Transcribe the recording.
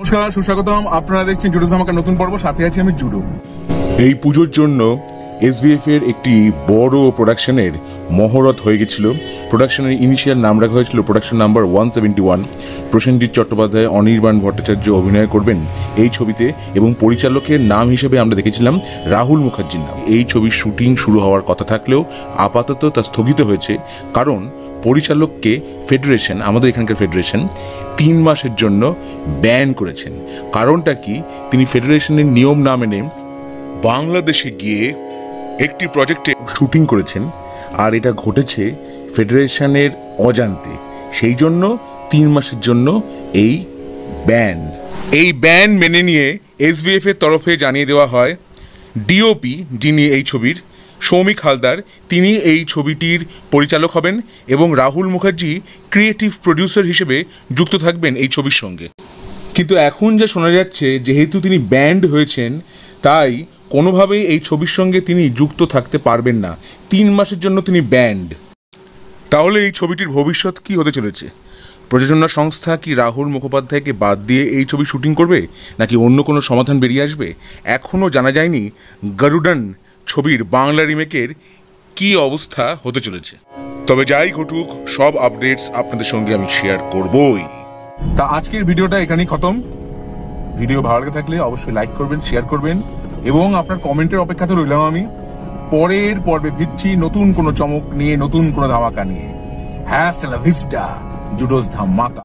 নমস্কার, সুস্বাগতম। আপনারা দেখছেন জুডো ধামাকা নতুন পর্ব, সাথে আছি আমি জুডো। এই পুজোর জন্য এসভিএফ এর একটি বড় প্রোডাকশনের মহরত হয়ে গেছিল। প্রোডাকশনের ইনিশিয়াল নাম রাখা হয়েছিল প্রোডাকশন নাম্বার 171। প্রসেনজিৎ চট্টোপাধ্যায়, অনির্বাণ ভট্টাচার্য অভিনয় করবেন এই ছবিতে এবং পরিচালকের নাম হিসেবে আমরা দেখেছিলাম রাহুল মুখার্জির নাম। এই ছবির শুটিং শুরু হওয়ার কথা থাকলেও আপাতত তা স্থগিত হয়েছে, কারণ পরিচালককে ফেডারেশন, আমাদের এখানকার ফেডারেশন 3 মাসের জন্য ব্যান করেছেন। কারণটা কি, তিনি ফেডারেশনের নিয়ম না মেনে বাংলাদেশে গিয়ে একটি প্রজেক্টে শুটিং করেছেন, আর এটা ঘটেছে ফেডারেশনের অজান্তে। সেই জন্য 3 মাসের জন্য এই ব্যান মেনে নিয়ে এসভিএফ এর তরফে জানিয়ে দেওয়া হয় ডিওপি, যিনি এই ছবির সৌমিক হালদার, তিনি এই ছবিটির পরিচালক হবেন এবং রাহুল মুখার্জি ক্রিয়েটিভ প্রডিউসার হিসেবে যুক্ত থাকবেন এই ছবির সঙ্গে। কিন্তু এখন যা শোনা যাচ্ছে, যেহেতু তিনি ব্যান্ড হয়েছেন, তাই কোনোভাবেই এই ছবির সঙ্গে তিনি যুক্ত থাকতে পারবেন না। 3 মাসের জন্য তিনি ব্যান্ড। তাহলে এই ছবিটির ভবিষ্যৎ কি হতে চলেছে? প্রযোজনা সংস্থা কি রাহুল মুখোপাধ্যায়কে বাদ দিয়ে এই ছবি শুটিং করবে, নাকি অন্য কোনো সমাধান বেরিয়ে আসবে? এখনও জানা যায়নি গরুডন ছবির বাংলা রিমেকের কি অবস্থা হতে চলেছে। তবে যাই ঘটুক, সব আপডেটস আপনাদের সঙ্গে আমি শেয়ার করবই। তা আজকের ভিডিওটা এখানেই খতম। ভিডিও ভালো লাগে থাকলে অবশ্যই লাইক করবেন, শেয়ার করবেন এবং আপনার কমেন্টের অপেক্ষাতে রইলাম আমি। পরের পর্বে ফিরছি নতুন কোনো চমক নিয়ে, নতুন কোনো ধামাকা নিয়ে। হ্যাস্টালা ভিস্টা, জুডোস ধামাকা।